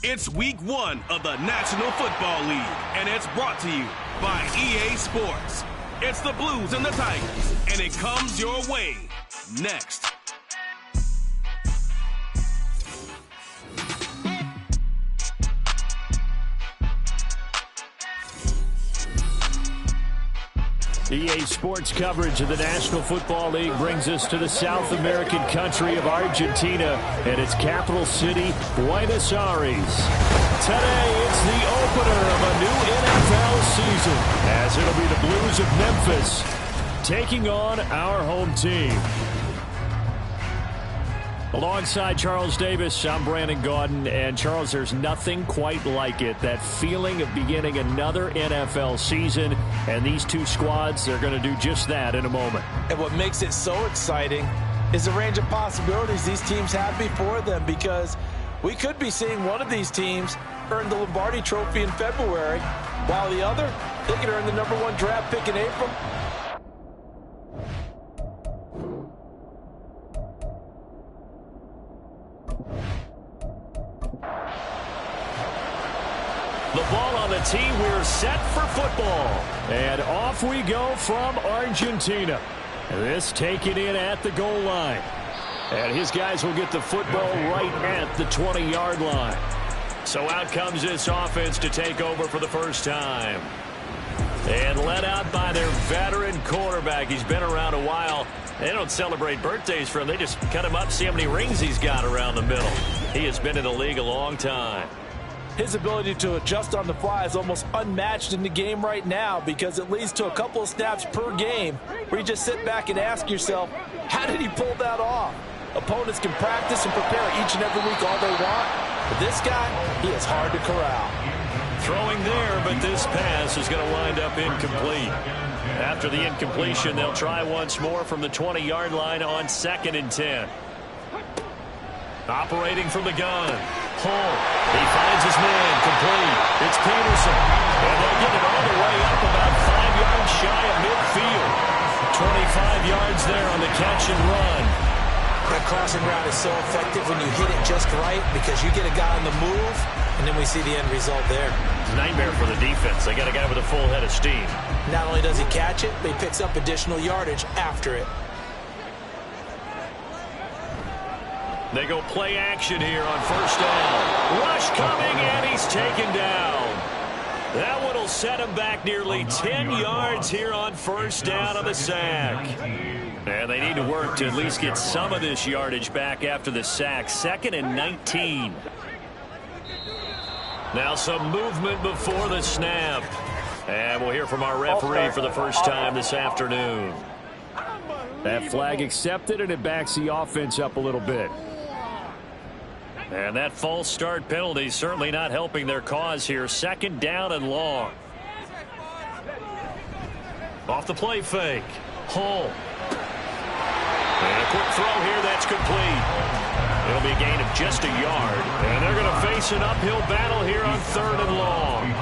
It's week 1 of the National Football League, and it's brought to you by EA Sports. It's the Blues and the Tigers, and it comes your way next. EA Sports coverage of the National Football League brings us to the South American country of Argentina and its capital city, Buenos Aires. Today, it's the opener of a new NFL season, as it'll be the Blues of Memphis taking on our home team. Alongside Charles Davis, I'm Brandon Gaudin, and Charles, there's nothing quite like it. That feeling of beginning another NFL season, and these two squads, they're going to do just that in a moment. And what makes it so exciting is the range of possibilities these teams have before them, because we could be seeing one of these teams earn the Lombardi Trophy in February, while the other, they could earn the #1 draft pick in April. The ball on the tee. We're set for football. And off we go from Argentina. This taken in at the goal line. And his guys will get the football right at the 20-yard line. So out comes this offense to take over for the first time. And led out by their veteran quarterback. He's been around a while. They don't celebrate birthdays for him. They just cut him up, see how many rings he's got around the middle. He has been in the league a long time. His ability to adjust on the fly is almost unmatched in the game right now, because it leads to a couple of snaps per game where you just sit back and ask yourself, how did he pull that off? Opponents can practice and prepare each and every week all they want, but this guy, he is hard to corral. Throwing there, but this pass is going to wind up incomplete. After the incompletion, they'll try once more from the 20-yard line on 2nd and 10. Operating from the gun. Hull. He finds his man. Complete. It's Peterson. And they'll get it all the way up about 5 yards shy of midfield. 25 yards there on the catch and run. That crossing route is so effective when you hit it just right, because you get a guy on the move, and then we see the end result there. It's a nightmare for the defense. They got a guy with a full head of steam. Not only does he catch it, but he picks up additional yardage after it. They go play action here on first down. Rush coming, and he's taken down. That one will set him back nearly 10 yards here on first down of the sack. And they need to work to at least get some of this yardage back after the sack. 2nd and 19. Now some movement before the snap. And we'll hear from our referee for the first time this afternoon. That flag accepted, and it backs the offense up a little bit. And that false start penalty certainly not helping their cause here. 2nd down and long. Off the play fake. Hull. And a quick throw here that's complete. It'll be a gain of just a yard. And they're going to face an uphill battle here on 3rd and long.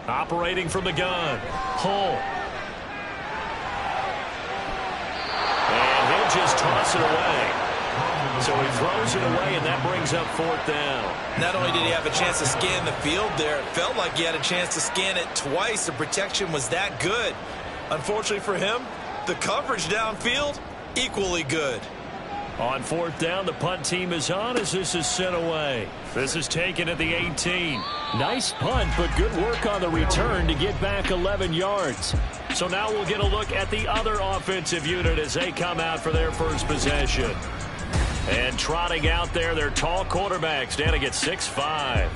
Operating from the gun. Hull. Just toss it away. So he throws it away, and that brings up 4th down. Not only did he have a chance to scan the field there, it felt like he had a chance to scan it twice. The protection was that good. Unfortunately for him, the coverage downfield, equally good. On 4th down, the punt team is on as this is sent away. This is taken at the 18. Nice punt, but good work on the return to get back 11 yards. So now we'll get a look at the other offensive unit as they come out for their first possession. And trotting out there, their tall quarterback, standing at 6'5".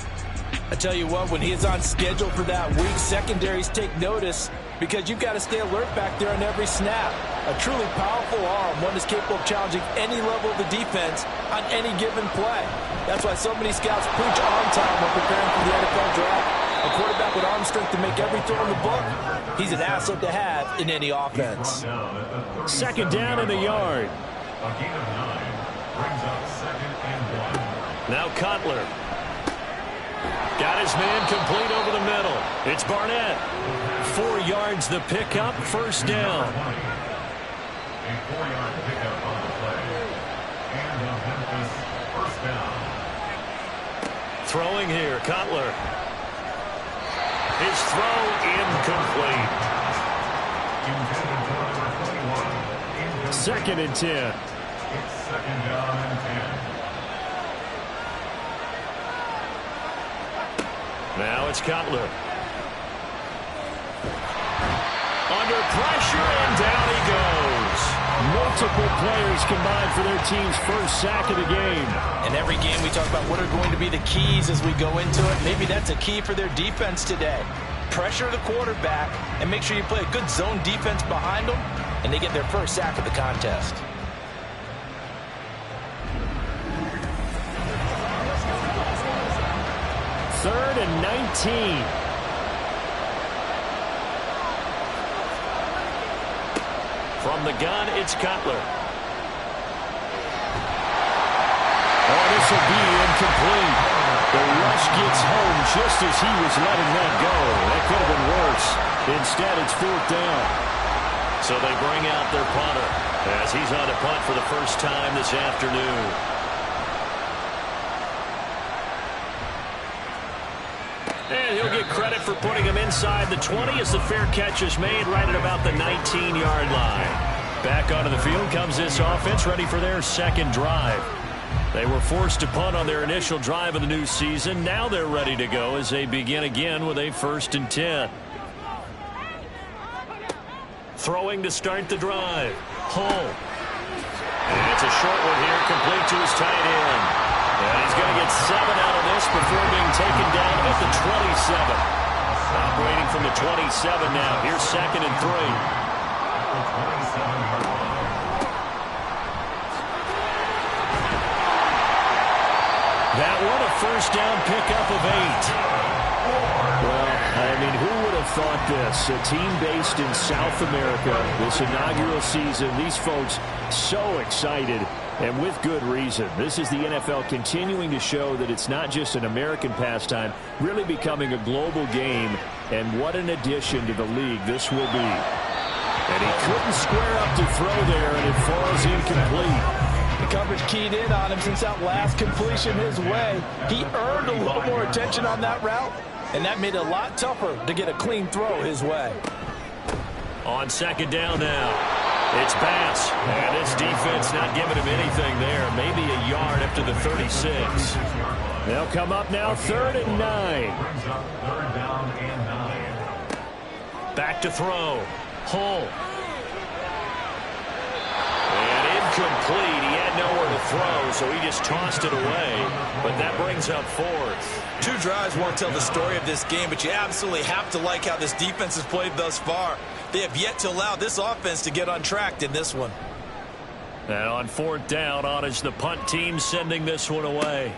I tell you what, when he is on schedule for that week, secondaries take notice, because you've got to stay alert back there on every snap. A truly powerful arm, one that's capable of challenging any level of the defense on any given play. That's why so many scouts preach arm time when preparing for the NFL draft. A quarterback with arm strength to make every throw in the book, he's an asset to have in any offense. 2nd down and a yard. Now Cutler. Got his man complete over the middle. It's Barnett. 4 yards the pickup, first down. Throwing here, Cutler. His throw incomplete. 2nd and 10. It's 2nd down and 10. Now it's Cutler. Under pressure, and down he goes. Multiple players combined for their team's first sack of the game. In every game we talk about what are going to be the keys as we go into it. Maybe that's a key for their defense today. Pressure the quarterback and make sure you play a good zone defense behind them, and they get their first sack of the contest. Third and 19. From the gun, it's Cutler. Oh, this will be incomplete. The rush gets home just as he was letting that go. That could have been worse. Instead, it's 4th down. So they bring out their punter as he's on to punt for the first time this afternoon. And he'll get credit for putting him inside the 20 as the fair catch is made right at about the 19-yard line. Back onto the field comes this offense, ready for their second drive. They were forced to punt on their initial drive of the new season. Now they're ready to go as they begin again with a 1st and 10. Throwing to start the drive. Hull. And it's a short one here, complete to his tight end. And he's going to get 7 out of this before being taken down at the 27. Operating from the 27 now. Here's 2nd and 3. That one a first down pickup of 8. Well, I mean, who would have thought this? A team based in South America, this inaugural season, these folks so excited, and with good reason. This is the NFL continuing to show that it's not just an American pastime, really becoming a global game, and what an addition to the league this will be. And he couldn't square up to throw there, and it falls incomplete. The coverage keyed in on him since that last completion his way. He earned a little more attention on that route, and that made it a lot tougher to get a clean throw his way. On 2nd down now, it's Bass, and this defense not giving him anything there. Maybe a yard up to the 36. They'll come up now, 3rd and 9. Back to throw. Hull. And incomplete. He had nowhere to throw, so he just tossed it away. But that brings up 4th. 2 drives won't tell the story of this game, but you absolutely have to like how this defense has played thus far. They have yet to allow this offense to get untracked in this one. And on 4th down, on is the punt team sending this one away.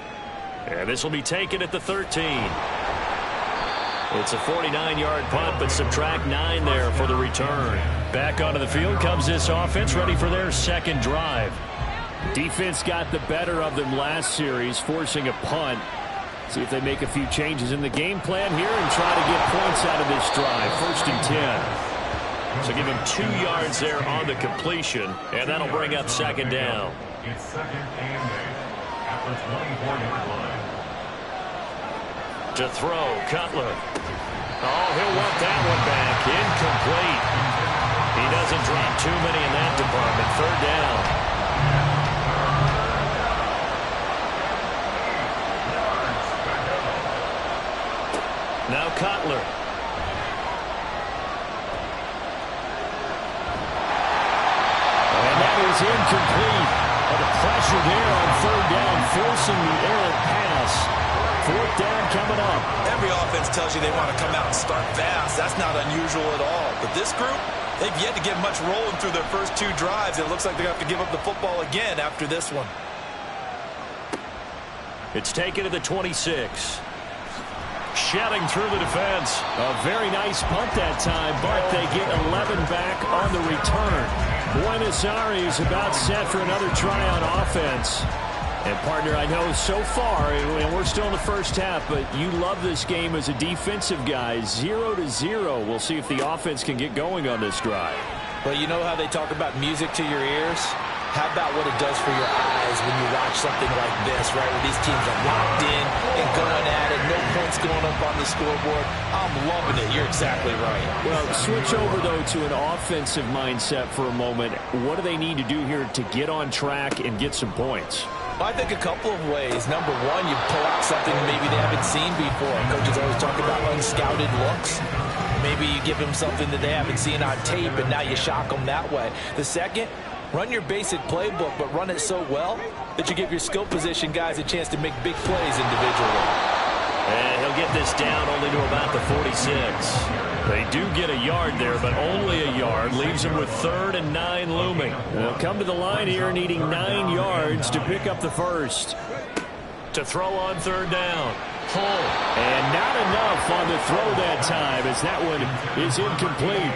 And this will be taken at the 13. It's a 49-yard punt, but subtract 9 there for the return. Back onto the field comes this offense, ready for their second drive. Defense got the better of them last series, forcing a punt. See if they make a few changes in the game plan here and try to get points out of this drive. 1st and 10. So give him 2 yards there on the completion, and that'll bring up 2nd down. It's 2nd and 8 at the 24-yard line. To throw, Cutler. Oh, he'll want that one back. Incomplete. He doesn't drop too many in that department. 3rd down. Now Cutler. And that is incomplete. But the pressure there on 3rd down, forcing the errant pass. 4th down coming up. Every offense tells you they want to come out and start fast. That's not unusual at all. But this group, they've yet to get much rolling through their first 2 drives. It looks like they're going to have to give up the football again after this one. It's taken to the 26. Shedding through the defense. A very nice punt that time, but they get 11 back on the return. Buenos Aires about set for another try on offense. And, partner, I know so far, and we're still in the first half, but you love this game as a defensive guy. 0-0. We'll see if the offense can get going on this drive. Well, you know how they talk about music to your ears? How about what it does for your eyes when you watch something like this, right, where these teams are locked in and going at it, no points going up on the scoreboard. I'm loving it. You're exactly right. Well, switch over, though, to an offensive mindset for a moment. What do they need to do here to get on track and get some points? Well, I think a couple of ways. Number one, you pull out something maybe they haven't seen before. Coaches always talk about unscouted looks. Maybe you give them something that they haven't seen on tape, and now you shock them that way. The second, run your basic playbook, but run it so well that you give your skill position guys a chance to make big plays individually. And he'll get this down only to about the 46. They do get a yard there, but only a yard. Leaves them with 3rd and 9 looming. They'll come to the line here needing 9 yards to pick up the first. To throw on 3rd down. Pull. And not enough on the throw that time, as that one is incomplete.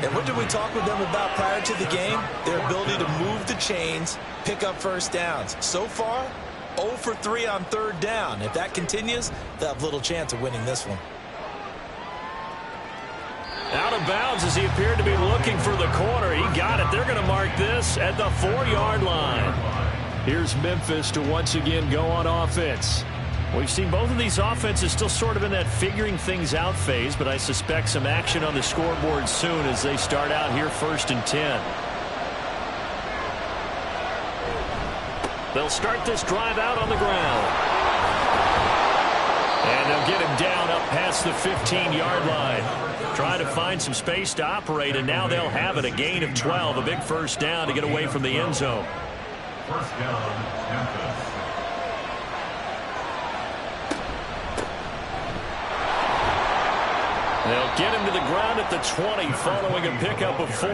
And what did we talk with them about prior to the game? Their ability to move the chains, pick up first downs. So far, 0 for 3 on 3rd down. If that continues, they'll have little chance of winning this one. Out of bounds as he appeared to be looking for the corner. He got it. They're going to mark this at the 4-yard line. Here's Memphis to once again go on offense. We've seen both of these offenses still sort of in that figuring things out phase, but I suspect some action on the scoreboard soon as they start out here 1st and 10. They'll start this drive out on the ground. And they'll get him down up past the 15-yard line. Trying to find some space to operate, and now they'll have it. A gain of 12, a big first down to get away from the end zone. First down, Memphis. They'll get him to the ground at the 20 following a pickup of 4.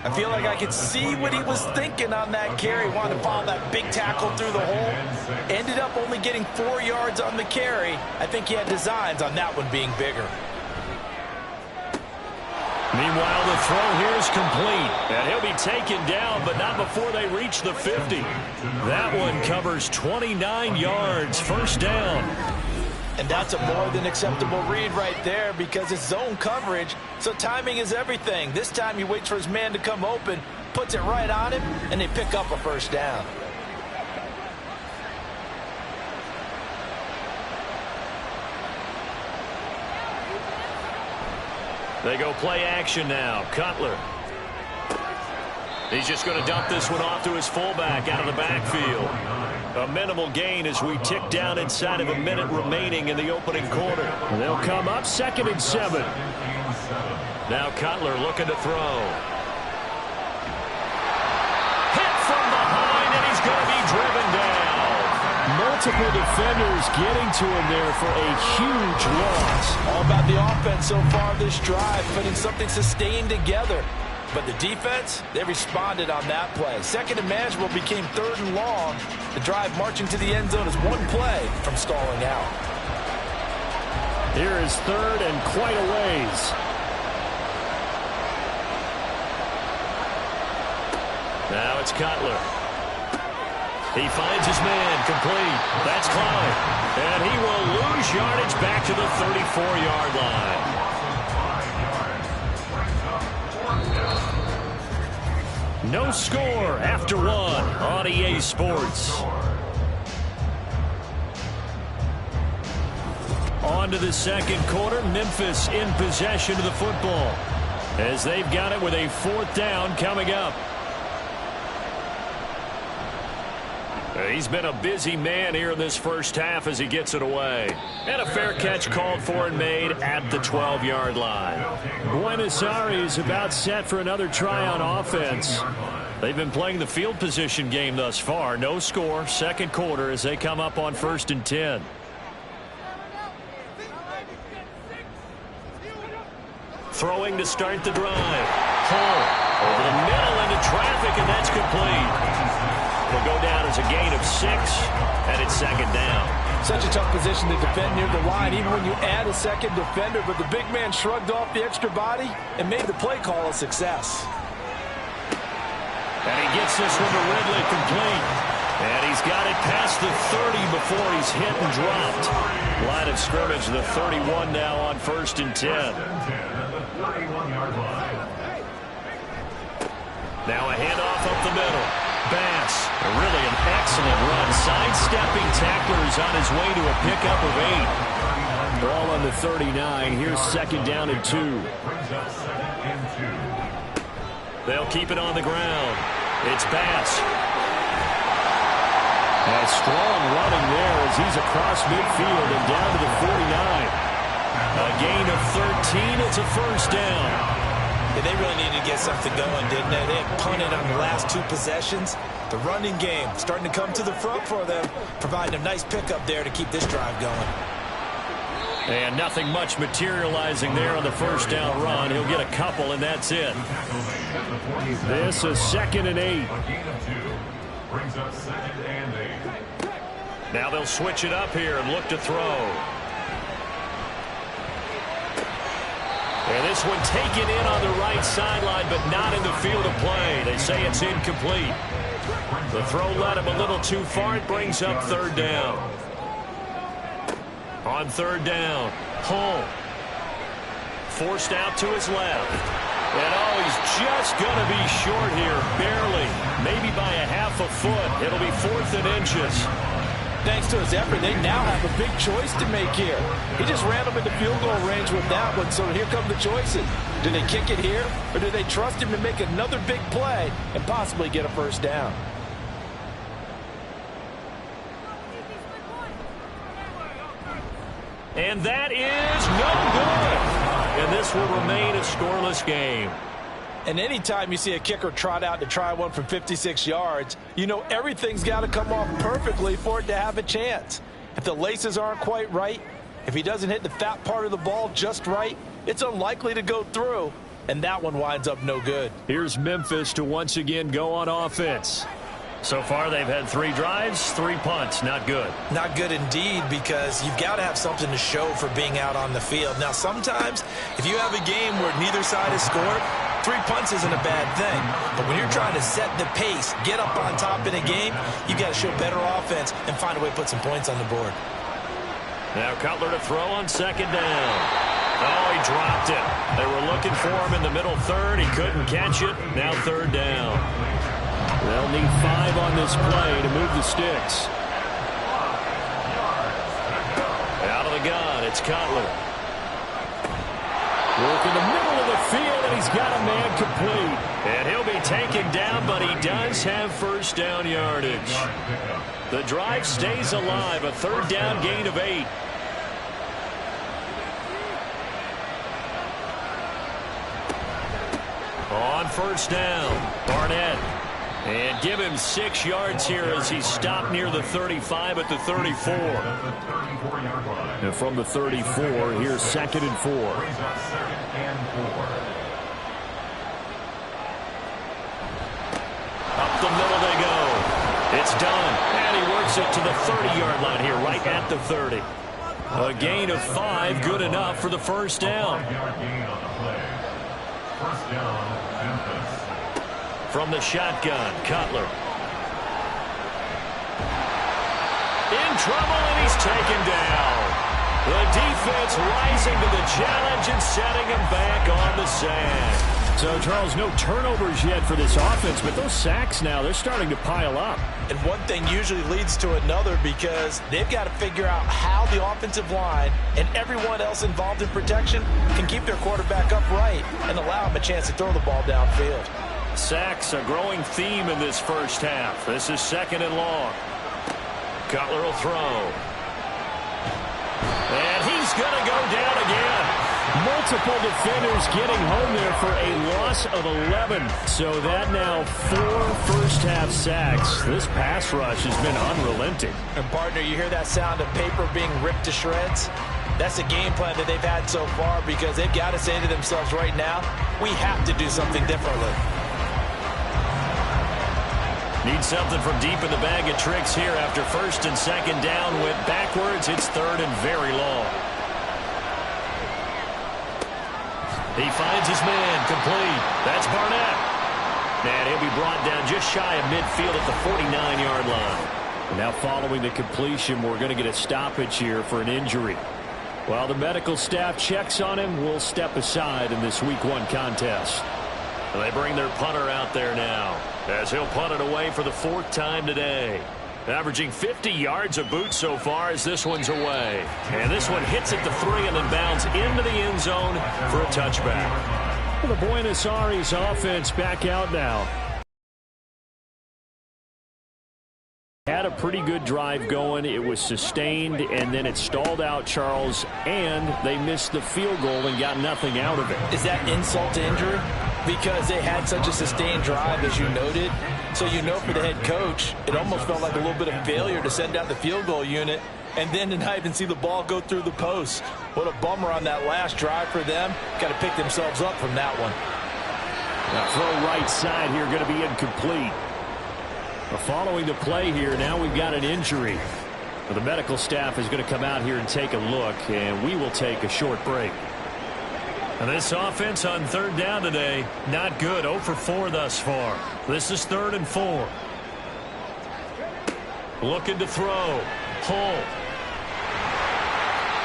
I feel like I could see what he was thinking on that carry. Wanted to follow that big tackle through the hole. Ended up only getting 4 yards on the carry. I think he had designs on that one being bigger. Meanwhile, the throw here is complete. And he'll be taken down, but not before they reach the 50. That one covers 29 yards. First down. And that's a more than acceptable read right there because it's zone coverage, so timing is everything. This time he waits for his man to come open, puts it right on him, and they pick up a first down. They go play action now. Cutler. He's just going to dump this one off to his fullback out of the backfield. A minimal gain as we tick down inside of a minute remaining in the opening quarter. They'll come up 2nd and 7. Now Cutler looking to throw. Hit from behind, and he's going to be driven down. Multiple defenders getting to him there for a huge loss. All about the offense so far this drive, putting something sustained together. But the defense, they responded on that play. 2nd and manageable became 3rd and long. The drive marching to the end zone is one play from stalling out. Here is 3rd and quite a ways. Now it's Cutler. He finds his man, complete. That's Clyde. And he will lose yardage back to the 34-yard line. No score after 1 on EA Sports. On to the 2nd quarter. Memphis in possession of the football as they've got it with a 4th down coming up. He's been a busy man here in this first half as he gets it away. And a fair catch called for and made at the 12-yard line. Buenos Aires about set for another try on offense. They've been playing the field position game thus far. No score, 2nd quarter as they come up on 1st and 10. Throwing to start the drive. Pull over the middle into traffic, and that's complete. Will go down as a gain of 6, and it's 2nd down. Such a tough position to defend near the line, even when you add a 2nd defender, but the big man shrugged off the extra body and made the play call a success. And he gets this one to Ridley complete. And he's got it past the 30 before he's hit and dropped. Line of scrimmage, the 31 now on 1st and 10. Now a handoff up the middle. Bass, really an excellent run. Sidestepping tacklers on his way to a pickup of 8. Ball on the 39. Here's second down and 2. They'll keep it on the ground. It's Bass. A strong running there as he's across midfield and down to the 49. A gain of 13. It's a first down. Yeah, they really needed to get something going, didn't they? They had punted on the last 2 possessions. The running game starting to come to the front for them, providing a nice pickup there to keep this drive going. And nothing much materializing there on the first down run. He'll get a couple, and that's it. This is second and 8. Brings up second and 8. Now they'll switch it up here and look to throw. And this one taken in on the right sideline, but not in the field of play. They say it's incomplete. The throw led him a little too far. It brings up third down. On third down, Hull. Forced out to his left. And oh, he's just going to be short here, barely. Maybe by a half a foot. It'll be 4th and inches. Thanks to his effort, they now have a big choice to make here. He just ran them into field goal range with that one, so here come the choices. Do they kick it here, or do they trust him to make another big play and possibly get a first down? And that is no good. And this will remain a scoreless game. And anytime you see a kicker trot out to try one from 56 yards, you know everything's got to come off perfectly for it to have a chance. If the laces aren't quite right, if he doesn't hit the fat part of the ball just right, it's unlikely to go through, and that one winds up no good. Here's Memphis to once again go on offense. So far, they've had 3 drives, 3 punts. Not good. Not good indeed, because you've got to have something to show for being out on the field. Now, sometimes, if you have a game where neither side has scored, 3 punts isn't a bad thing. But when you're trying to set the pace, get up on top in a game, you've got to show better offense and find a way to put some points on the board. Now Cutler to throw on second down. Oh, he dropped it. They were looking for him in the middle third. He couldn't catch it. Now third down. They'll need 5 on this play to move the sticks. Out of the gun, it's Cutler. Work in the middle of the field, and he's got a man complete. And he'll be taken down, but he does have first down yardage. The drive stays alive, a third down gain of 8. On first down, Barnett. And give him 6 yards here as he's stopped near the 35 at the 34. And from the 34, here's second and 4. Up the middle they go. It's done. And he works it to the 30-yard line here, right at the 30. A gain of 5, good enough for the first down. First down, Memphis. From the shotgun, Cutler. In trouble, and he's taken down. The defense rising to the challenge and setting him back on the sack. So, Charles, no turnovers yet for this offense, but those sacks now, they're starting to pile up. And one thing usually leads to another, because they've got to figure out how the offensive line and everyone else involved in protection can keep their quarterback upright and allow him a chance to throw the ball downfield. Sacks, a growing theme in this first half. This is second and long. Cutler will throw. And he's going to go down again. Multiple defenders getting home there for a loss of 11. So that now 4 first-half sacks. This pass rush has been unrelenting. And, partner, you hear that sound of paper being ripped to shreds? That's a game plan that they've had so far, because they've got to say to themselves right now, we have to do something differently. Need something from deep in the bag of tricks here after first and second down went backwards. It's third and very long. He finds his man complete. That's Barnett. And he'll be brought down just shy of midfield at the 49-yard line. And now following the completion, we're going to get a stoppage here for an injury. While the medical staff checks on him, we'll step aside in this Week 1 contest. They bring their punter out there now as he'll punt it away for the 4th time today. Averaging 50 yards a boot so far as this one's away. And this one hits at the 3 and then bounds into the end zone for a touchback. Well, the Buenos Aires offense back out now. Had a pretty good drive going. It was sustained, and then it stalled out, Charles, and they missed the field goal and got nothing out of it. Is that insult to injury? Because they had such a sustained drive, as you noted. So you know for the head coach, it almost felt like a little bit of failure to send out the field goal unit and then to not even see the ball go through the post. What a bummer on that last drive for them. Got to pick themselves up from that one. Now throw right side here, going to be incomplete. Following the play here, now we've got an injury. The medical staff is going to come out here and take a look, and we will take a short break. And this offense on 3rd down today, not good. 0 for 4 thus far. This is 3rd and 4. Looking to throw. Hull.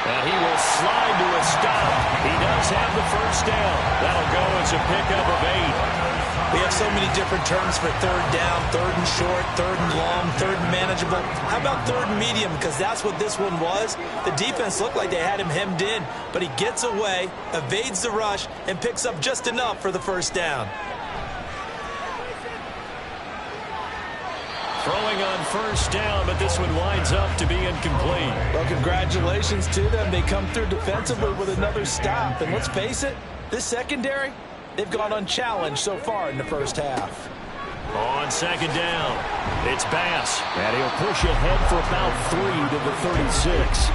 And he will slide to a stop. He does have the 1st down. That'll go as a pickup of 8. We have so many different terms for 3rd down, 3rd and short, 3rd and long, 3rd and manageable. How about 3rd and medium? Because that's what this one was. The defense looked like they had him hemmed in, but he gets away, evades the rush, and picks up just enough for the 1st down. Throwing on 1st down, but this one winds up to be incomplete. Well, congratulations to them. They come through defensively with another stop. And let's face it, this secondary, they've gone unchallenged so far in the 1st half. On 2nd down, it's Bass. And he'll push ahead for about 3 to the 36.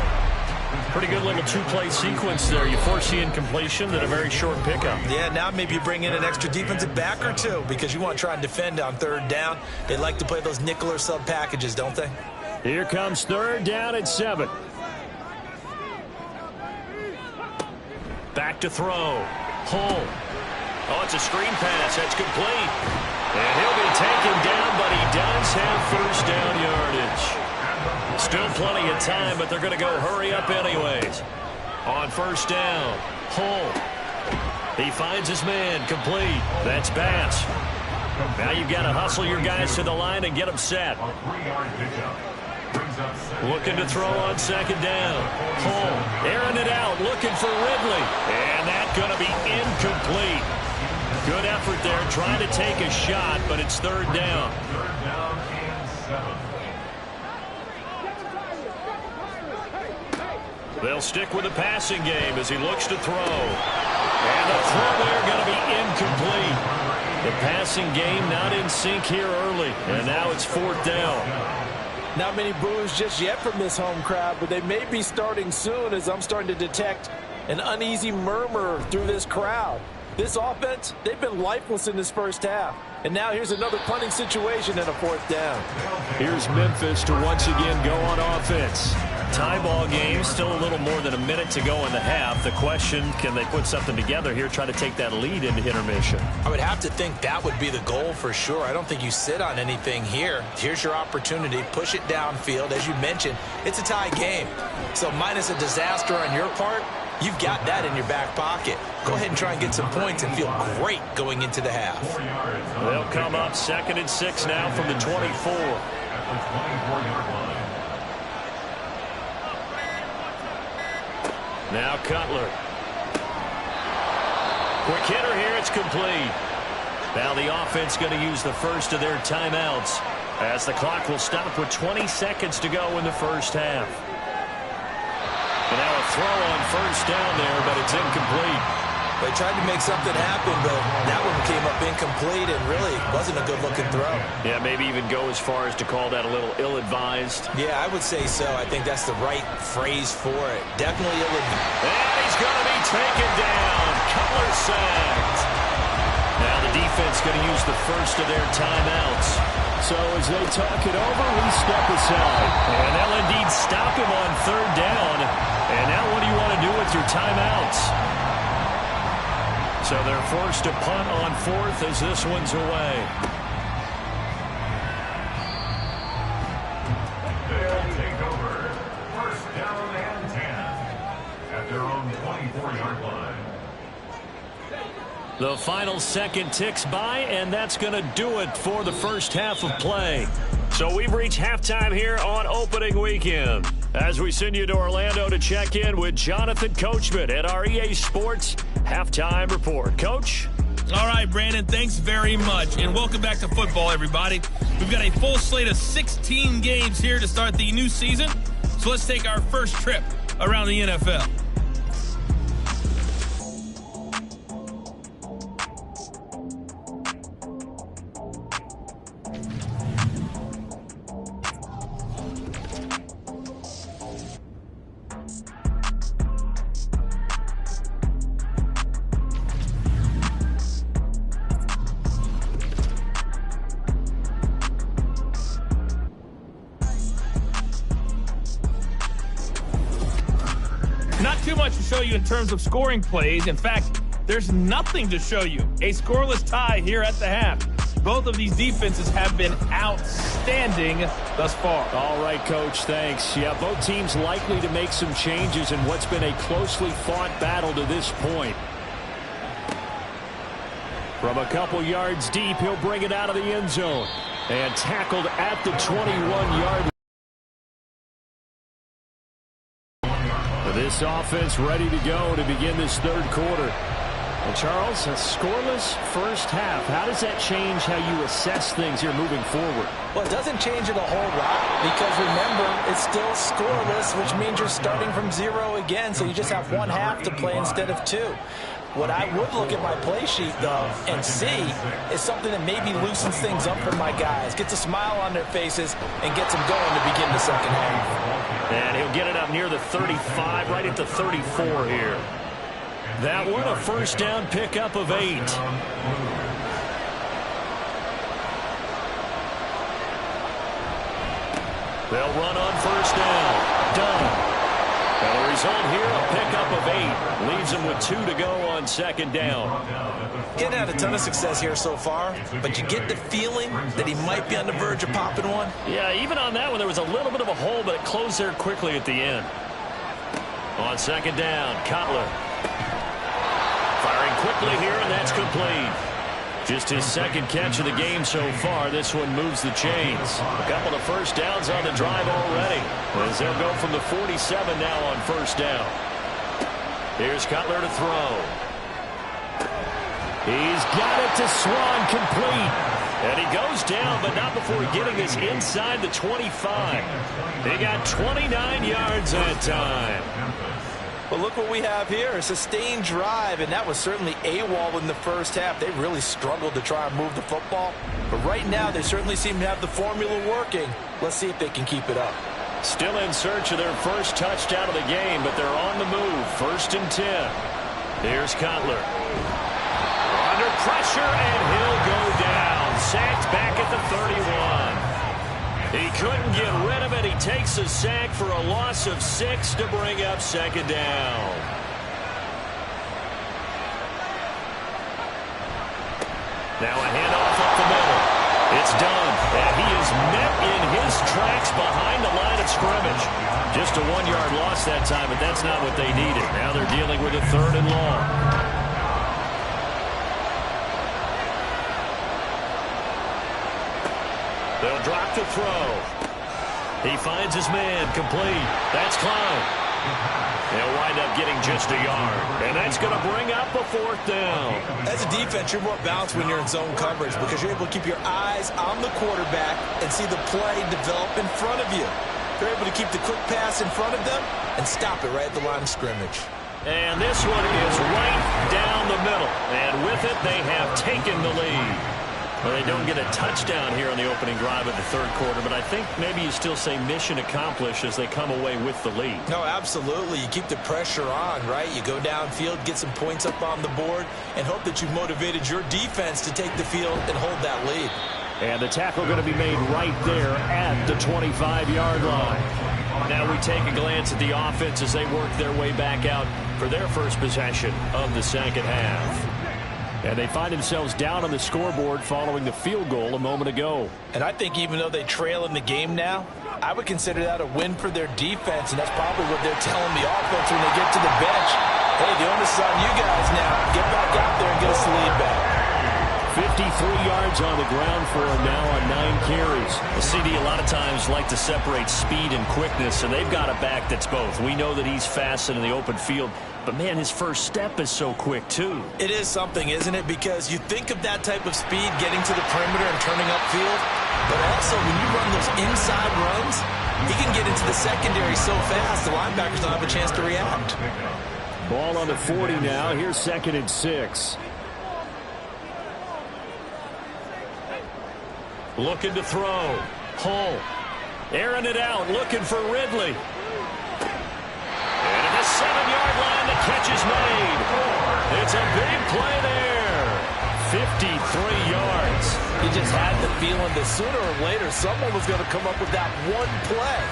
Pretty good little 2-play sequence there. You force the incompletion, then a very short pickup. Yeah, now maybe you bring in an extra defensive back or 2 because you want to try and defend on 3rd down. They like to play those nickel or sub packages, don't they? Here comes 3rd down at 7. Back to throw. Hull. Oh, it's a screen pass. That's complete. And he'll be taken down, but he does have 1st down yardage. Still plenty of time, but they're going to go hurry up anyways. On 1st down, Hull. He finds his man, complete. That's Bass. Now you've got to hustle your guys to the line and get them set. Looking to throw on 2nd down. Hull airing it out, looking for Ridley. And that's going to be incomplete. Good effort there, trying to take a shot, but it's 3rd down. 3rd down and 7. They'll stick with the passing game as he looks to throw. And the throw there going to be incomplete. The passing game not in sync here early. And now it's 4th down. Not many boos just yet from this home crowd, but they may be starting soon as I'm starting to detect an uneasy murmur through this crowd. This offense, they've been lifeless in this 1st half. And now here's another punting situation and a 4th down. Here's Memphis to once again go on offense. Tie ball game, still a little more than a minute to go in the half. The question, can they put something together here, try to take that lead into intermission? I would have to think that would be the goal for sure. I don't think you sit on anything here. Here's your opportunity. Push it downfield. As you mentioned, it's a tie game. So minus a disaster on your part, you've got that in your back pocket. Go ahead and try and get some points and feel great going into the half. They'll come up 2nd and 6 now from the 24. At the 24-yard line. Now Cutler. Quick hitter here, it's complete. Now the offense going to use the 1st of their timeouts as the clock will stop with 20 seconds to go in the 1st half. And now a throw on 1st down there, but it's incomplete. They tried to make something happen, but that one came up incomplete and really wasn't a good-looking throw. Yeah, maybe even go as far as to call that a little ill-advised. Yeah, I would say so. I think that's the right phrase for it. Definitely ill-advised. And he's going to be taken down. Cutler sacked. Now the defense going to use the 1st of their timeouts. So as they talk it over, we step aside. And they'll indeed stop him on 3rd down. And now what do you want to do with your timeouts? So they're forced to punt on 4th as this one's away. They'll take over 1st down and 10 at their own 24-yard line. The final second ticks by, and that's going to do it for the first half of play. So we've reached halftime here on opening weekend. As we send you to Orlando to check in with Jonathan Coachman at our EA Sports Halftime Report. Coach? All right, Brandon, thanks very much. And welcome back to football, everybody. We've got a full slate of 16 games here to start the new season. So let's take our first trip around the NFL. Not too much to show you in terms of scoring plays. In fact, there's nothing to show you. A scoreless tie here at the half. Both of these defenses have been outstanding thus far. All right, Coach, thanks. Yeah, both teams likely to make some changes in what's been a closely fought battle to this point. From a couple yards deep, he'll bring it out of the end zone. And tackled at the 21-yard line. This offense ready to go to begin this third quarter. Well, Charles, a scoreless first half. How does that change how you assess things here moving forward? Well, it doesn't change it a whole lot because, remember, it's still scoreless, which means you're starting from 0 again, so you just have one half to play instead of 2. What I would look at my play sheet, though, and see is something that maybe loosens things up for my guys, gets a smile on their faces, and gets them going to begin the second half. And he'll get it up near the 35, right at the 34 here. That one, a first down pickup of 8. They'll run on first down. Done. And the result here, a pickup of 8. Leaves them with 2 to go on second down. Getting had a ton of success here so far, but you get the feeling that he might be on the verge of popping one. Yeah, even on that one, there was a little bit of a hole, but it closed there quickly at the end. On second down, Cutler. Firing quickly here, and that's complete. Just his second catch of the game so far. This one moves the chains. A couple of first downs on the drive already, as they'll go from the 47 now on first down. Here's Cutler to throw. He's got it to Swan, complete. And he goes down, but not before getting this inside the 25. He got 29 yards that time. But look what we have here, a sustained drive, and that was certainly AWOL in the first half. They really struggled to try and move the football. But right now, they certainly seem to have the formula working. Let's see if they can keep it up. Still in search of their first touchdown of the game, but they're on the move. 1st and 10. Here's Cutler. Under pressure, and he'll go down. Sacked back at the 31. He couldn't get rid of it. He takes a sack for a loss of 6 to bring up second down. Now a handoff up the middle. It's done. And he is met in his tracks behind the line of scrimmage. Just a 1-yard loss that time, but that's not what they needed. Now they're dealing with a 3rd and long. They'll drop to throw. He finds his man, complete. That's Klein. They'll wind up getting just a yard. And that's going to bring up a 4th down. As a defense, you're more balanced when you're in zone coverage because you're able to keep your eyes on the quarterback and see the play develop in front of you. You're able to keep the quick pass in front of them and stop it right at the line of scrimmage. And this one is right down the middle. And with it, they have taken the lead. Well, they don't get a touchdown here on the opening drive of the third quarter, but I think maybe you still say mission accomplished as they come away with the lead. No, absolutely. You keep the pressure on, right? You go downfield, get some points up on the board, and hope that you've motivated your defense to take the field and hold that lead. And the tackle going to be made right there at the 25-yard line. Now we take a glance at the offense as they work their way back out for their first possession of the second half. And they find themselves down on the scoreboard following the field goal a moment ago. And I think even though they trail in the game now, I would consider that a win for their defense, and that's probably what they're telling the offense when they get to the bench. Hey, the onus is on you guys now. Get back out there and get us the lead back. 53 yards on the ground for him now on 9 carries. The CD a lot of times like to separate speed and quickness, and they've got a back that's both. We know that he's fast in the open field, but, man, his first step is so quick, too. It is something, isn't it? Because you think of that type of speed getting to the perimeter and turning upfield, but also when you run those inside runs, he can get into the secondary so fast the linebackers don't have a chance to react. Ball on the 40 now. Here's 2nd and 6. Looking to throw. Hull. Airing it out. Looking for Ridley. And at the 7-yard line, the catch is made. It's a big play there. 53 yards. You just had the feeling that sooner or later someone was going to come up with that one play.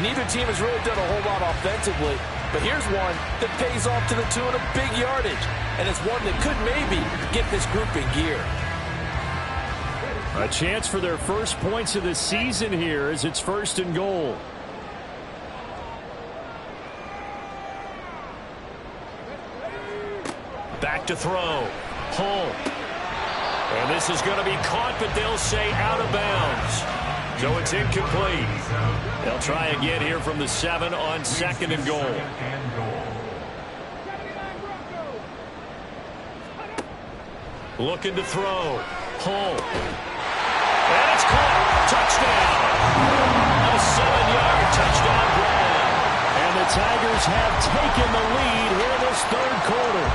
Neither team has really done a whole lot offensively, but here's one that pays off to the tune of big yardage, and it's one that could maybe get this group in gear. A chance for their first points of the season here as it's 1st and goal. Back to throw. Hull. And this is going to be caught, but they'll say out of bounds. So it's incomplete. They'll try again here from the 7 on 2nd and goal. Looking to throw. Hull. And it's caught. Touchdown. A 7-yard touchdown grab. And the Tigers have taken the lead here in this 3rd quarter.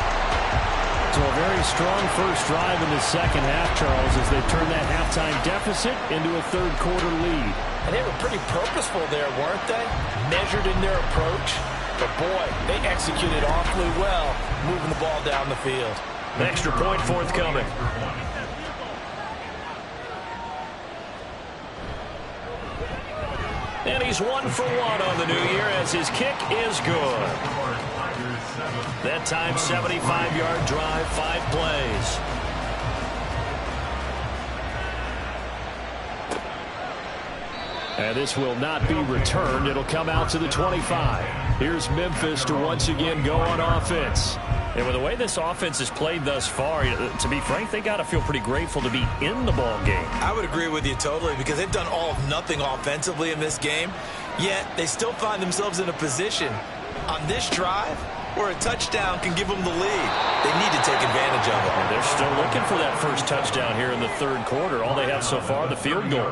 So a very strong first drive in the 2nd half, Charles, as they turn that halftime deficit into a 3rd quarter lead. And they were pretty purposeful there, weren't they? Measured in their approach. But, boy, they executed awfully well, moving the ball down the field. An extra point forthcoming. And he's 1 for 1 on the new year as his kick is good. That time, 75-yard drive, 5 plays. And this will not be returned. It'll come out to the 25. Here's Memphis to once again go on offense. And with the way this offense has played thus far, to be frank, they got to feel pretty grateful to be in the ball game. I would agree with you totally because they've done all of nothing offensively in this game, yet they still find themselves in a position on this drive where a touchdown can give them the lead. They need to take advantage of it. And they're still looking for that first touchdown here in the 3rd quarter. All they have so far, the field goal.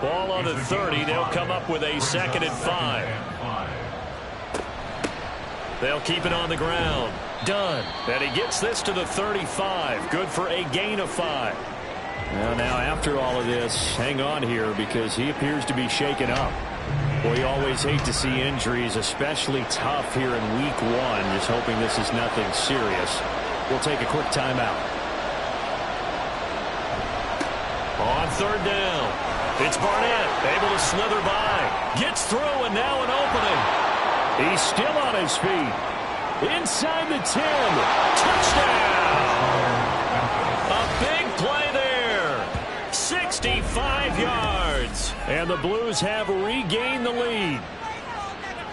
Ball on the 30. They'll come up with a 2nd and 5. They'll keep it on the ground. Done. And he gets this to the 35. Good for a gain of 5. Now after all of this, hang on here because he appears to be shaken up. Well, you always hate to see injuries, especially tough here in week 1. Just hoping this is nothing serious. We'll take a quick timeout. On 3rd down, it's Barnett able to slither by. Gets through and now an opening. He's still on his feet. Inside the 10. Touchdown! A big play there. 65 yards. And the Blues have regained the lead.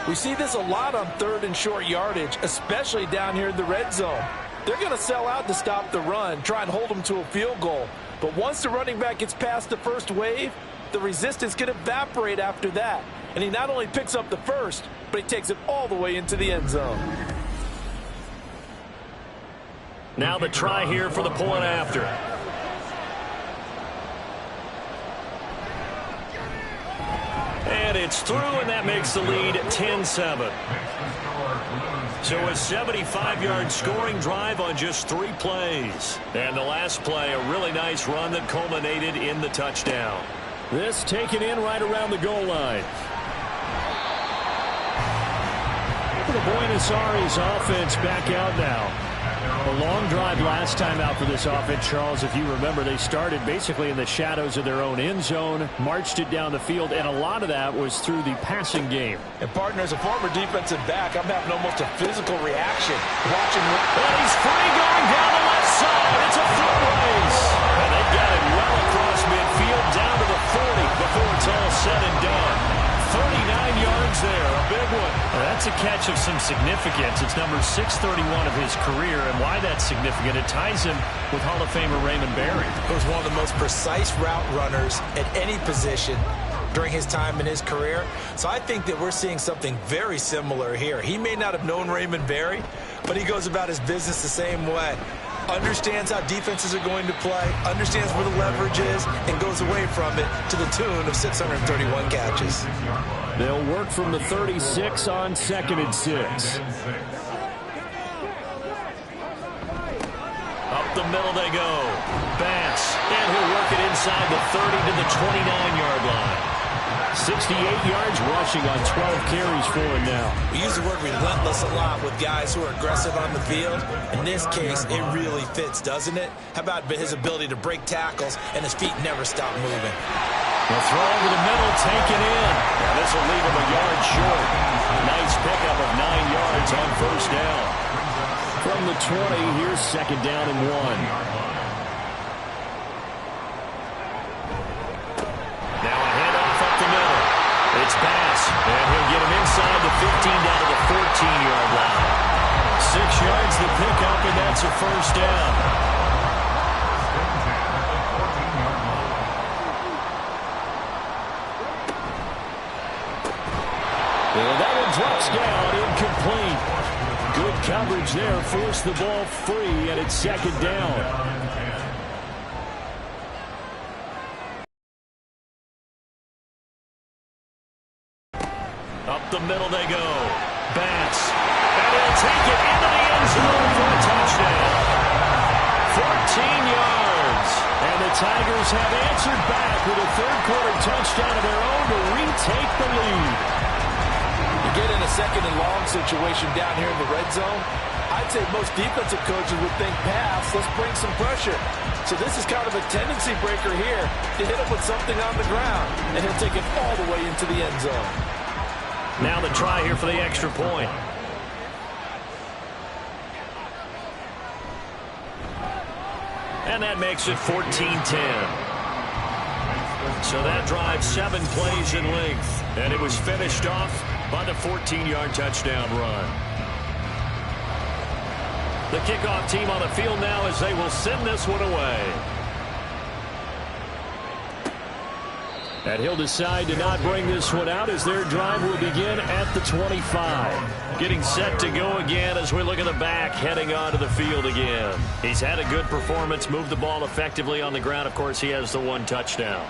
We see this a lot on 3rd and short yardage, especially down here in the red zone. They're going to sell out to stop the run, try and hold them to a field goal. But once the running back gets past the first wave, the resistance can evaporate after that. And he not only picks up the first, but he takes it all the way into the end zone. Now the try here for the point after. And it's through, and that makes the lead 10-7. So a 75-yard scoring drive on just 3 plays. And the last play, a really nice run that culminated in the touchdown. This taken in right around the goal line. The Buenos Aires offense back out now. A long drive last time out for this offense, Charles. If you remember, they started basically in the shadows of their own end zone, marched it down the field, and a lot of that was through the passing game. And, partner, as a former defensive back, I'm having almost a physical reaction watching. And he's free going down the left side. It's a foot race. And they've got it well across midfield down to the 40 before it's all said and done. 39 yards there, a big one. Well, that's a catch catch of some significance. It's number 631 of his career, and why that's significant, it ties him with Hall of Famer Raymond Berry. He was one of the most precise route runners at any position during his time in his career. So I think that we're seeing something very similar here. He may not have known Raymond Berry, but he goes about his business the same way. Understands how defenses are going to play, understands where the leverage is, and goes away from it to the tune of 631 catches. They'll work from the 36 on 2nd and 6. Up the middle they go. Bass, and he'll work it inside the 30 to the 29-yard line. 68 yards rushing on 12 carries for him now. We use the word relentless a lot with guys who are aggressive on the field. In this case, it really fits, doesn't it? How about his ability to break tackles and his feet never stop moving? The throw over the middle, taken in. And this will leave him a yard short. Nice pickup of 9 yards on first down. From the 20, here's 2nd down and 1. It's Bass, and he'll get him inside the 15 down to the 14-yard line. 6 yards the pickup, and that's a first down. And that one drops down, incomplete. Good coverage there, forced the ball free, and it's 2nd down. Up the middle they go. Bass. And he'll take it into the end zone for a touchdown. 14 yards. And the Tigers have answered back with a third-quarter touchdown of their own to retake the lead. You get in a 2nd and long situation down here in the red zone, I'd say most defensive coaches would think pass, let's bring some pressure. So this is kind of a tendency breaker here to hit him with something on the ground, and he'll take it all the way into the end zone. Now the try here for the extra point. And that makes it 14-10. So that drives 7 plays in length. And it was finished off by the 14-yard touchdown run. The kickoff team on the field now as they will send this one away. And he'll decide to not bring this one out as their drive will begin at the 25. Getting set to go again as we look at the back heading onto the field again. He's had a good performance, moved the ball effectively on the ground. Of course, he has the 1 touchdown.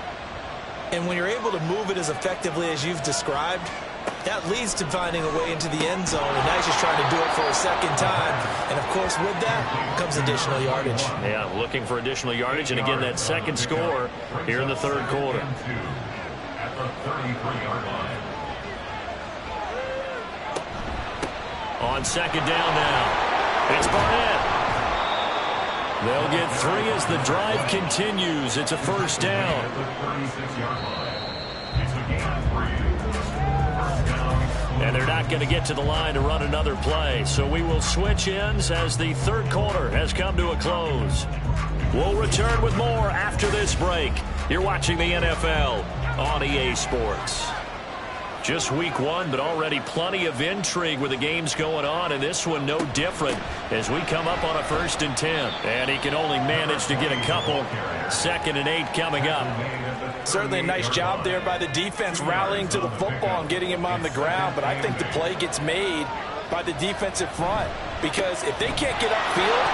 And when you're able to move it as effectively as you've described, that leads to finding a way into the end zone. And now he's just trying to do it for a 2nd time. And, of course, with that comes additional yardage. Yeah, looking for additional yardage. And, again, that 2nd score here in the 3rd quarter. At the 33-yard line. On 2nd down now, it's Barnett. They'll get 3 as the drive continues. It's a first down. At the 36-yard line. It's a gain of 3. And they're not going to get to the line to run another play. So we will switch ends as the 3rd quarter has come to a close. We'll return with more after this break. You're watching the NFL on EA Sports. Just week 1, but already plenty of intrigue with the games going on, and this one no different as we come up on a 1st and 10. And he can only manage to get a couple. 2nd and 8 coming up. Certainly a nice job there by the defense rallying to the football and getting him on the ground, but I think the play gets made by the defensive front because if they can't get upfield,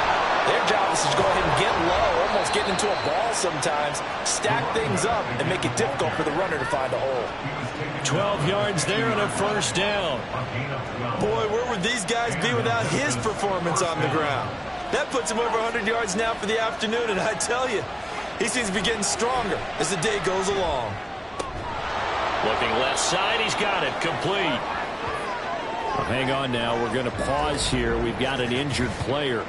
their job is to go ahead and get low, almost get into a ball sometimes, stack things up, and make it difficult for the runner to find a hole. 12 yards there and a first down. Boy, where would these guys be without his performance on the ground? That puts him over 100 yards now for the afternoon, and I tell you, he seems to be getting stronger as the day goes along. Looking left side, he's got it, complete. Well, hang on now, we're going to pause here. We've got an injured player.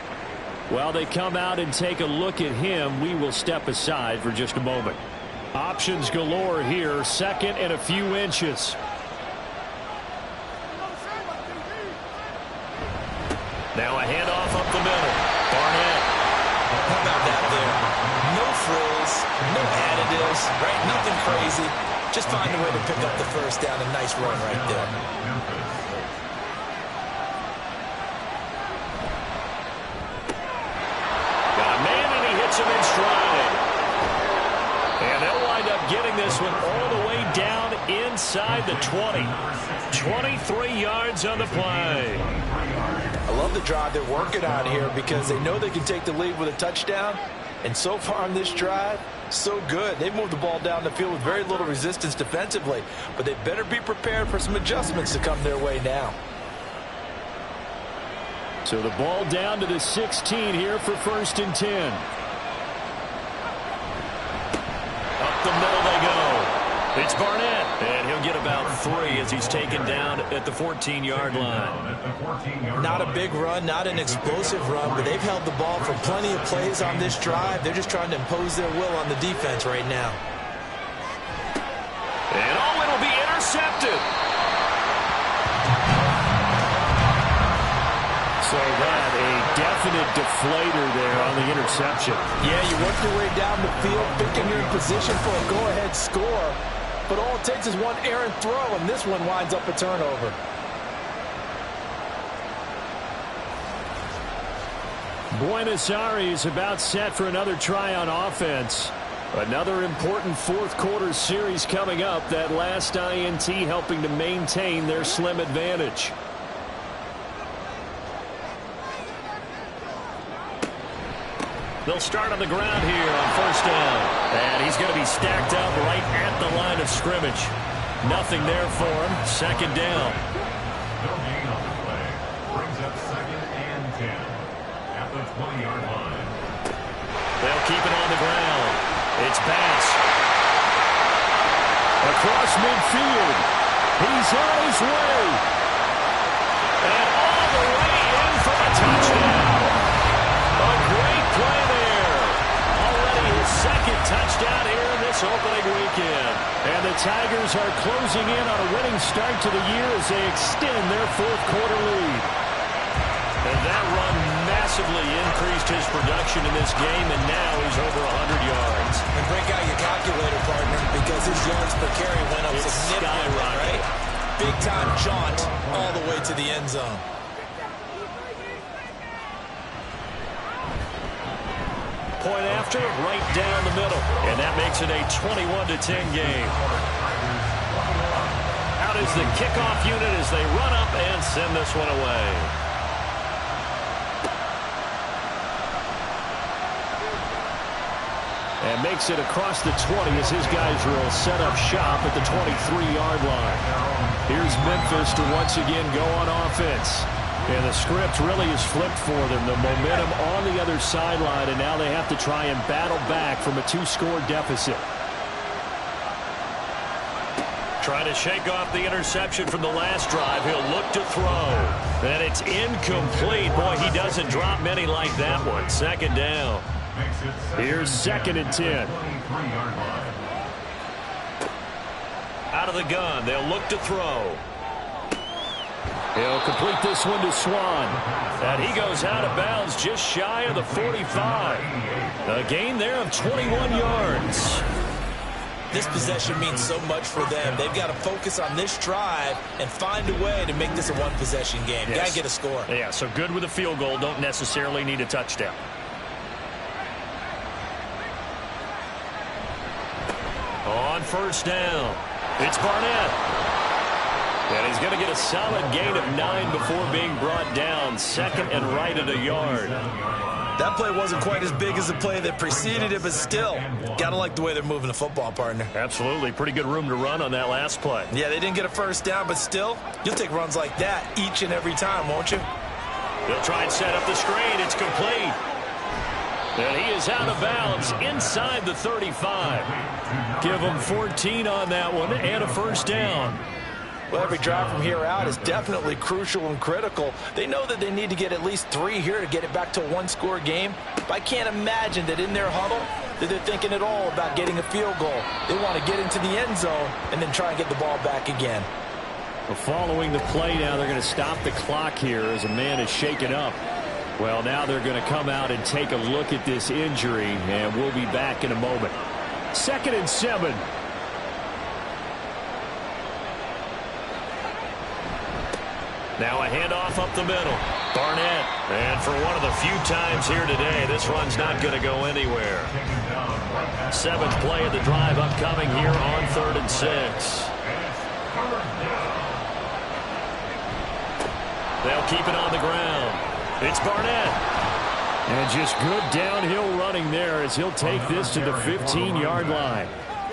While they come out and take a look at him, we will step aside for just a moment. Options galore here, 2nd and a few inches. Now a handoff up the middle. Barnett. How about that there? No frills, no additives, right? Nothing crazy. Just find a way to pick up the first down. A nice run right there. one all the way down inside the 20. 23 yards on the play. I love the drive they're working on here because they know they can take the lead with a touchdown. And so far on this drive, so good. They've moved the ball down the field with very little resistance defensively. But they better be prepared for some adjustments to come their way now. So the ball down to the 16 here for 1st and 10. Up the middle they go. It's Barnett, and he'll get about 3 as he's taken down at the 14-yard line. Not a big run, not an explosive run, but they've held the ball for plenty of plays on this drive. They're just trying to impose their will on the defense right now. And it'll be intercepted. So that a definite deflator there on the interception. Yeah, you work your way down the field, thinking you're in position for a go-ahead score. But all it takes is one errant throw, and this one winds up a turnover. Buenos Aires about set for another try on offense. Another important fourth-quarter series coming up. That last INT helping to maintain their slim advantage. They'll start on the ground here on 1st down. And he's going to be stacked up right at the line of scrimmage. Nothing there for him. 2nd down. No gain on the play. Brings up 2nd and 10 at the 20-yard line. They'll keep it on the ground. It's Bass. Across midfield. He's on his way. And all the way in for a touchdown. A great play there. Already his 2nd touchdown here in this opening weekend. And the Tigers are closing in on a winning start to the year as they extend their 4th-quarter lead. And that run massively increased his production in this game, and now he's over 100 yards. And break out your calculator, partner, because his yards per carry went up significantly, right? Big-time jaunt all the way to the end zone. Point after, right down the middle. And that makes it a 21-10 game. Out is the kickoff unit as they run up and send this one away. And makes it across the 20 as his guys will set up shop at the 23-yard line. Here's Memphis to once again go on offense. And the script really is flipped for them. The momentum on the other sideline, and now they have to try and battle back from a 2-score deficit. Trying to shake off the interception from the last drive. He'll look to throw. And it's incomplete. Boy, he doesn't drop many like that one. 2nd down. Here's 2nd and 10. Out of the gun. They'll look to throw. He'll complete this one to Swan. And he goes out of bounds just shy of the 45. A gain there of 21 yards. This possession means so much for them. They've got to focus on this drive and find a way to make this a one-possession game. Yes. Got to get a score. Yeah, so good with a field goal. Don't necessarily need a touchdown. On 1st down, it's Barnett. And he's going to get a solid gain of 9 before being brought down. 2nd and right at a yard. That play wasn't quite as big as the play that preceded it, but still, got to like the way they're moving the football, partner. Absolutely. Pretty good room to run on that last play. Yeah, they didn't get a 1st down, but still, you'll take runs like that each and every time, won't you? They'll try and set up the screen. It's complete. And he is out of bounds inside the 35. Give him 14 on that one and a 1st down. Well, every drive from here out is definitely crucial and critical. They know that they need to get at least 3 here to get it back to a one-score game. But I can't imagine that in their huddle that they're thinking at all about getting a field goal. They want to get into the end zone and then try and get the ball back again. Well, following the play now, they're going to stop the clock here as a man is shaken up. Well, now they're going to come out and take a look at this injury, and we'll be back in a moment. 2nd and 7. Now a handoff up the middle. Barnett. And for one of the few times here today, this run's not going to go anywhere. Seventh play of the drive upcoming here on 3rd and 6. They'll keep it on the ground. It's Barnett. And just good downhill running there as he'll take this to the 15-yard line.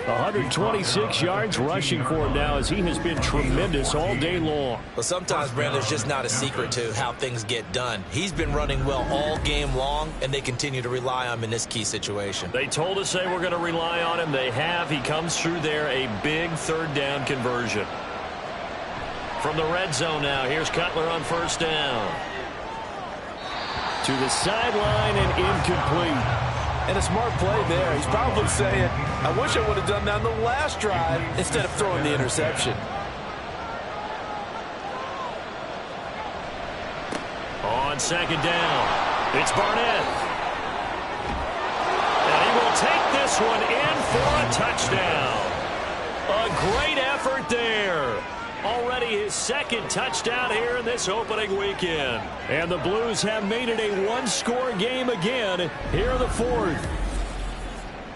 126 yards rushing for him now as he has been tremendous all day long. Well, sometimes, Brand, there's just not a secret to how things get done. He's been running well all game long, and they continue to rely on him in this key situation. They told us they were going to rely on him. They have. He comes through there, a big 3rd down conversion. From the red zone now, here's Cutler on 1st down. To the sideline and incomplete. And a smart play there. He's probably saying, I wish I would have done that on the last drive instead of throwing the interception. On 2nd down, it's Barnett. And he will take this one in for a touchdown. A great effort there. Already his 2nd touchdown here in this opening weekend. And the Blues have made it a one-score game again here in the 4th.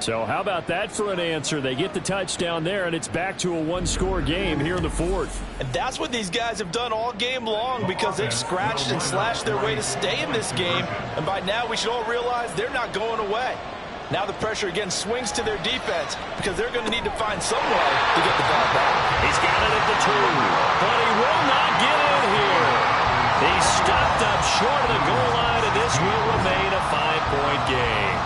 So how about that for an answer? They get the touchdown there, and it's back to a one-score game here in the 4th. And that's what these guys have done all game long because they've scratched and slashed their way to stay in this game. And by now we should all realize they're not going away. Now the pressure again swings to their defense because they're going to need to find some way to get the ball back. He's got it at the 2, but he will not get in here. He's stopped up short of the goal line, and this will remain a 5-point game.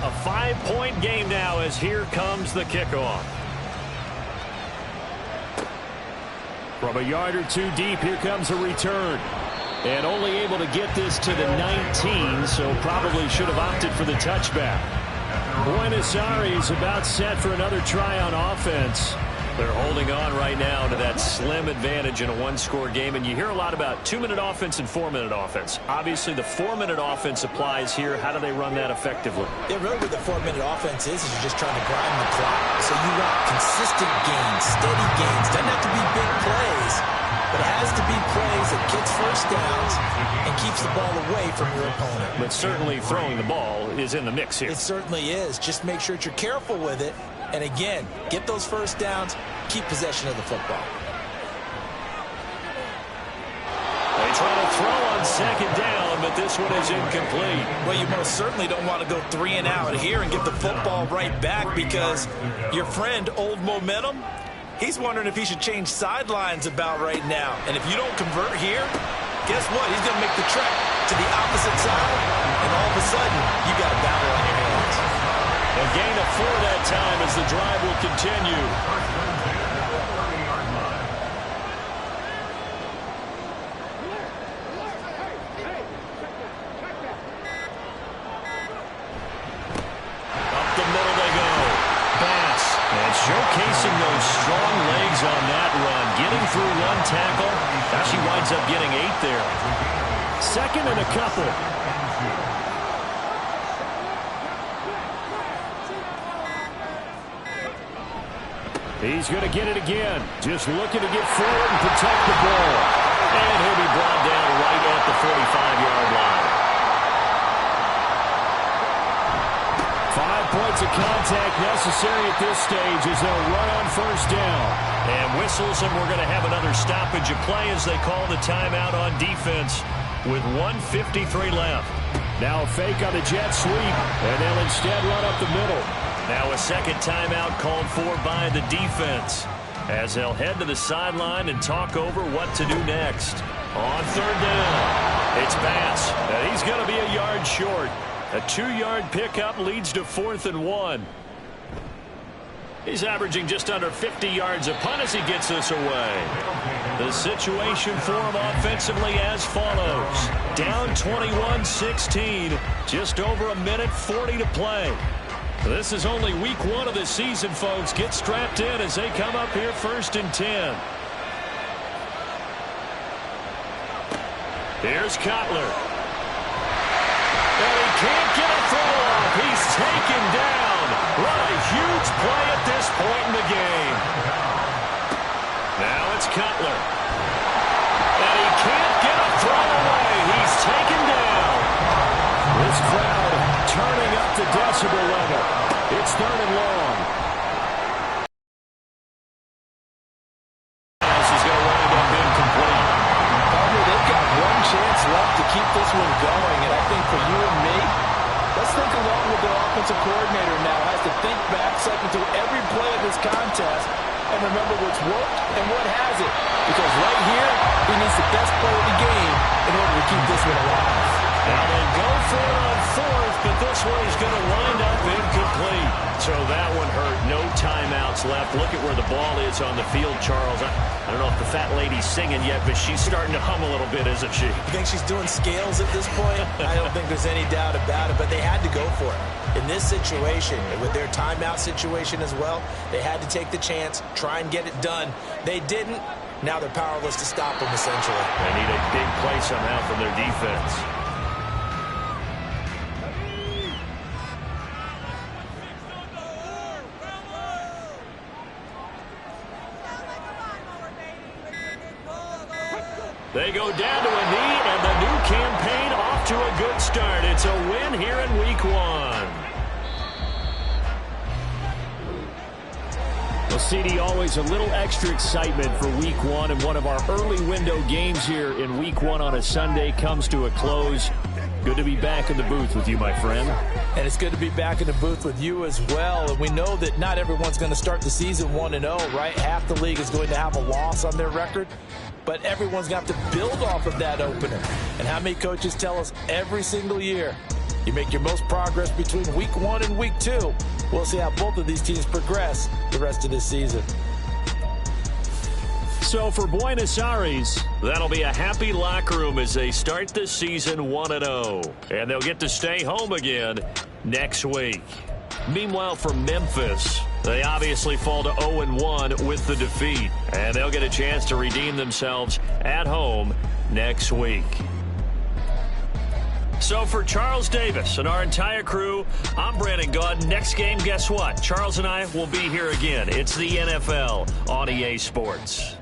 A 5-point game now as here comes the kickoff. From a yard or 2 deep, here comes a return. And only able to get this to the 19, so probably should have opted for the touchback. Buenos Aires about set for another try on offense. They're holding on right now to that slim advantage in a one-score game. And you hear a lot about 2-minute offense and 4-minute offense. Obviously, the 4-minute offense applies here. How do they run that effectively? Yeah, really what the 4-minute offense is you're just trying to grind the clock. So you want consistent gains, steady gains. Doesn't have to be big plays, but it has to be plays that gets first downs and keeps the ball away from your opponent. But certainly throwing the ball is in the mix here. It certainly is. Just make sure that you're careful with it. And again, get those first downs, keep possession of the football. They try to throw on 2nd down, but this one is incomplete. Well, you most certainly don't want to go 3 and out here and get the football right back because your friend, Old Momentum, he's wondering if he should change sidelines about right now. And if you don't convert here, guess what? He's going to make the trek to the opposite side, and all of a sudden, you got a battle on your hands. A gain of 4 that time as the drive will continue. Up the middle they go. Bass. And showcasing those strong legs on that run. Getting through 1 tackle. Actually winds up getting 8 there. 2nd and a couple. He's going to get it again. Just looking to get forward and protect the ball. And he'll be brought down right at the 45-yard line. 5 points of contact necessary at this stage as they'll run on 1st down. And whistles, and we're going to have another stoppage of play as they call the timeout on defense with 1:53 left. Now a fake on the jet sweep, and they'll instead run up the middle. Now a 2nd timeout called for by the defense as they'll head to the sideline and talk over what to do next. On 3rd down, it's Bass, and he's going to be a yard short. A 2-yard pickup leads to 4th and 1. He's averaging just under 50 yards a punt as he gets this away. The situation for him offensively as follows. Down 21-16, just over 1:40 to play. This is only week 1 of the season, folks. Get strapped in as they come up here 1st and 10. Here's Cutler. And he can't get a throw off. He's taken down. What a huge play at this point in the Cutler. And he can't get a throw away. He's taken down. This crowd turning up the decibel level. It's 3rd and long. This is going to wind up incomplete. Partner, they've got one chance left to keep this one going, and I think for you and me, let's think along with their offensive coordinator now. Has to think back, cycle through every play of this contest, and remember what's worked and what hasn't. Because right here, he needs the best play of the game in order to keep this one alive. Now they go for it on 4th, but this one is going to wind up incomplete. So that one hurt. No timeouts left. Look at where the ball is on the field, Charles. I don't know if the fat lady's singing yet, but she's starting to hum a little bit, isn't she? You think she's doing scales at this point? I don't think there's any doubt about it, but they had to go for it. In this situation, with their timeout situation as well, they had to take the chance, try and get it done. They didn't. Now they're powerless to stop them, essentially. They need a big play somehow from their defense. They go down to a knee, and the new campaign off to a good start. It's a win here in Week 1. Well, CD, always a little extra excitement for Week 1, and one of our early window games here in Week 1 on a Sunday comes to a close. Good to be back in the booth with you, my friend. And it's good to be back in the booth with you as well. And we know that not everyone's going to start the season 1-0, right? Half the league is going to have a loss on their record. But everyone's going to have to build off of that opener. And how many coaches tell us every single year, you make your most progress between Week 1 and Week 2. We'll see how both of these teams progress the rest of this season. So for Buenos Aires, that'll be a happy locker room as they start this season 1-0. And they'll get to stay home again next week. Meanwhile, for Memphis, they obviously fall to 0-1 with the defeat. And they'll get a chance to redeem themselves at home next week. So for Charles Davis and our entire crew, I'm Brandon Gaudin. Next game, guess what? Charles and I will be here again. It's the NFL on EA Sports.